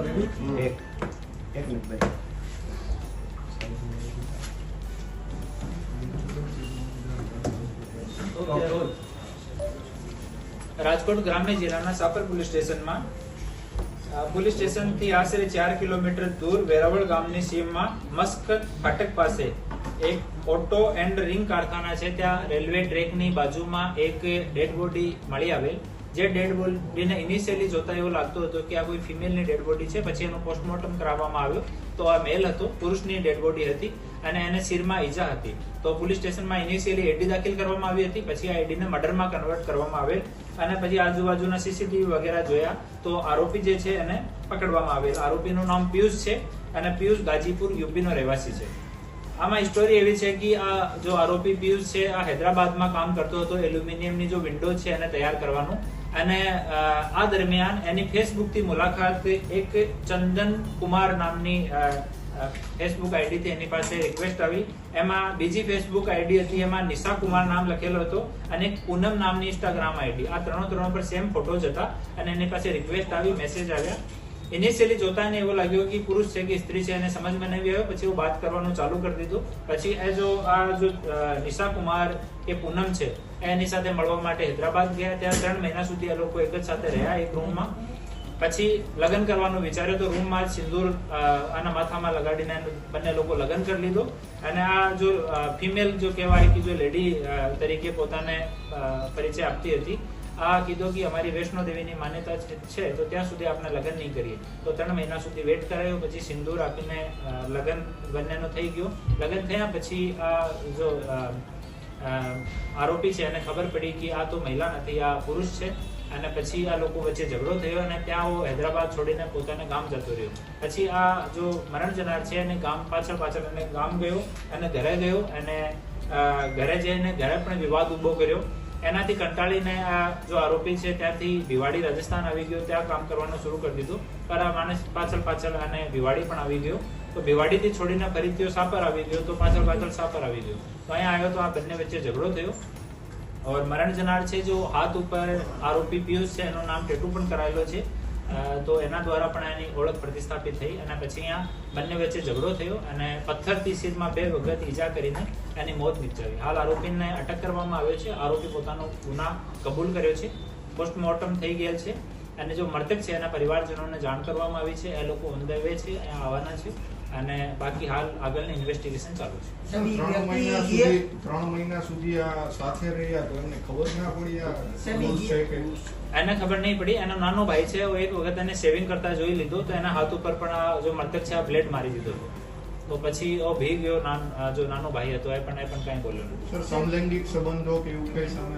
એક મિનિટ ભાઈ. રાજકોટ ગ્રામ્ય જિલ્લાના સાપર પોલીસ સ્ટેશનમાં પોલીસ સ્ટેશનથી આશરે 4 કિલોમીટર દૂર વેરાવળ ગામની સીમમાં મસ્ક ફાટક પાસે એક ઓટો એન્ડ રિંગ કારખાના છે. ત્યાં રેલવે ટ્રેકની બાજુમાં એક ડેડ બોડી મળી આવેલ. જે ડેડ બોડીને ઇનિશિયલી જોતા એવું લાગતું હતું કે આ કોઈ ફિમેલની ડેડ બોડી છે. પછી એનું પોસ્ટમોર્ટમ કરાવવામાં આવ્યું તો આ મેલ હતો, પુરુષની ડેડ બોડી હતી અને એને શિરમાં ઈજા હતી. તો પોલીસ સ્ટેશનમાં ઇનિશિયલી એડી દાખલ કરવામાં આવી હતી. પછી આ એડીને મર્ડરમાં કન્વર્ટ કરવામાં આવેલ અને પછી આજુબાજુના સીસીટીવી વગેરે જોયા તો આરોપી જે છે એને પકડવામાં આવેલ. આરોપીનું નામ પિયુષ છે અને પિયુષ ગાજીપુર યુપીનો રહેવાસી છે. આમાં સ્ટોરી એવી છે કે આ જો આરોપી પિયુષ છે આ હૈદરાબાદમાં કામ કરતો હતો. એલ્યુમિનિયમની જો વિન્ડો છે એને તૈયાર કરવાનું અને આ દરમિયાન એની ફેસબુકથી મુલાકાત એક ચંદન કુમાર નામની ફેસબુક આઈડીથી એની પાસે રિક્વેસ્ટ આવી. એમાં બીજી ફેસબુક આઈડી હતી, એમાં નિશા કુમાર નામ લખેલો હતો અને પૂનમ નામની ઇન્સ્ટાગ્રામ આઈડી. આ ત્રણ પર સેમ ફોટોઝ હતા અને એની પાસે રિક્વેસ્ટ આવી, મેસેજ આવ્યા. ઇનિશિયલી જોતા એને એવો લાગ્યો કે પુરુષ છે કે સ્ત્રી છે એને સમજમાં નહીં આવ્યો. પછી એવું વાત કરવાનું ચાલુ કરી દીધું. પછી એ જો નિશા કુમાર કે પૂનમ છે એની સાથે મળવા માટે હૈદરાબાદ ગયા. ત્યાં 3 મહિના સુધી આ લોકો એક જ સાથે રહ્યા એક રૂમમાં. પછી લગ્ન કરવાનું વિચાર્યું તો રૂમમાં સિંદૂર આના માથામાં લગાડીને બંને લોકો લગ્ન કરી લીધો. અને આ જો ફિમેલ જો કહેવાય કે જો લેડી તરીકે પોતાને પરિચય આપતી હતી. આ કીધું કે અમારી વૈષ્ણો દેવીની માન્યતા છે તો ત્યાં સુધી આપણે લગ્ન નહીં કરીએ. તો 3 મહિના સુધી વેટ કરાયો. પછી સિંદૂર આપીને લગ્ન બંનેનો થઈ ગયો. લગ્ન થયા પછી આ જો આરોપી છે એને ખબર પડી કે આ તો મહિલા નથી, આ પુરુષ છે. અને પછી આ લોકો વચ્ચે ઝઘડો થયો અને ત્યાં હૈદરાબાદ છોડીને પોતાના ગામ જતો રહ્યો. પછી આ જો મરણ જનાર છે એને ગામ પાછળ એને ગામ ગયો અને ઘરે ગયો અને ઘરે જઈને ઘરે પણ વિવાદ ઉભો કર્યો. એનાથી કંટાળીને આ જો આરોપી છે ત્યાંથી ભિવાડી રાજસ્થાન આવી ગયો, ત્યાં કામ કરવાનું શરૂ કરી દીધું. પર આ માણસ પાછળ અને ભિવાડી પણ આવી ગયો. તો ભિવાડીથી છોડીને ફરીથી સાપર આવી ગયો, તો પાછળ સાપર આવી ગયો. તો અહીંયા આવ્યો તો આ બંને વચ્ચે ઝઘડો થયો. और मरण जनार છે જો હાથ ઉપર આરોપી પિયુષ છે એનું નામ ટેટુ પણ કરાયેલો છે. તો એના દ્વારા પણ એની ઓળખ પ્રતિસ્થાપિત થઈ અને પછી અહીંયા બંને વચ્ચે ઝઘડો થયો અને પથ્થરથી શિરમાં 2 વખત ઈજા કરીને એની મોત નિપજાવી. હાલ આરોપીને અટક કરવામાં આવ્યો છે. આરોપી પોતાનો ગુના કબૂલ કર્યો છે. પોસ્ટમોર્ટમ થઈ ગયેલ છે અને જો મૃતક છે એના પરિવારજનોને જાણ કરવામાં આવી છે. એ લોકો ઓન ધ વે છે, અહીંયા આવવાના છે અને બાકી હાલ આગળની ઇન્વેસ્ટિગેશન ચાલુ છે. 3 મહિના સુધી આ સાથે રહ્યા તો એમને ખબર ના પડી એને ખબર નહીં પડી. એનો નાનો ભાઈ છે, એક વખત એને સેવિંગ કરતા જોઈ લીધો તો એના હાથ ઉપર પણ જો મૃતક છે આ બ્લેડ મારી દીધો હતો. તો પછી ભી ગયો. જો નાનો ભાઈ હતો એ પણ કઈ બોલ્યો નથી. સર સમલૈંગિક સંબંધો કે એવું કઈ સામે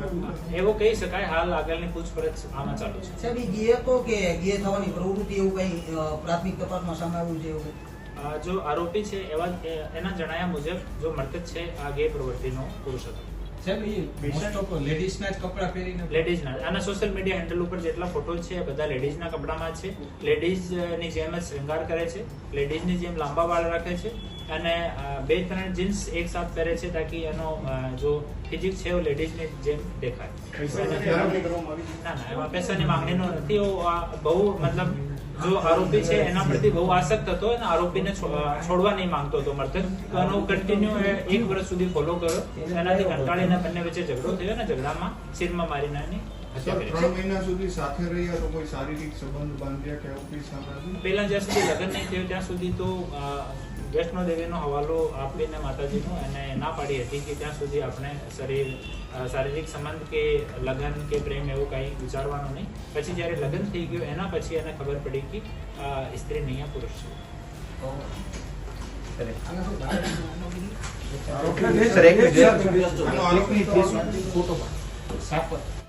એવું કહી શકાય. હાલ આગળની પૂછપરછ આમાં ચાલુ છે. સાહેબ ગીએ તો કે ગીએ થવાની પ્રવૃત્તિ એવું કઈ પ્રાથમિક તપાસમાં સામે આવ્યું છે એવું? જો આરોપી છે એવા એના જણાયા મુજબ જો મૃતક છે આ ગે પ્રવૃત્તિનો પુરુષ હતો. લેડીઝના આના સોશિયલ મીડિયા હેન્ડલ ઉપર જેટલા ફોટો છે બધા લેડીઝના કપડામાં છે. લેડીઝની જેમ જ શૃંગાર કરે છે, લેડીઝની જેમ લાંબા વાળ રાખે છે અને 2-3 જીન્સ એક સાથ પહેરે છે તાકી એનો જો ફિઝિક છે એ લેડીઝની જેમ દેખાય. ના એમાં પૈસાની માંગણીનો નથી. બહુ મતલબ જો આરોપી છે એના પ્રતિ બહુ આસક્ત હતો અને આરોપીને છોડવા નહીં માંગતો હતો મૃતક. તો એનો કન્ટિન્યુ 1 વર્ષ સુધી ફોલો કર્યો. એનાથી કંટાળીને બંને વચ્ચે ઝઘડો થયો અને ઝઘડામાં શિરમાં મારીને એની હત્યા કરી. 3 મહિના સુધી સાથે રહ્યા તો કોઈ શારીરિક સંબંધ બાંધ્યા કે એવું કઈ સામે આવ્યું? પહેલા જ્યાં સુધી લગ્ન નહીં થયું ત્યાં સુધી તો વૈષ્ણો દેવીનો હવાલો આપીને માતાજીનો એને ના પાડી હતી કે ત્યાં સુધી આપણે શારીરિક સંબંધ કે લગ્ન કે પ્રેમ એવું કંઈ વિચારવાનું નહીં. પછી જ્યારે લગ્ન થઈ ગયું એના પછી એને ખબર પડી કે સ્ત્રી નહીં આ પુરુષ છે. આરોપી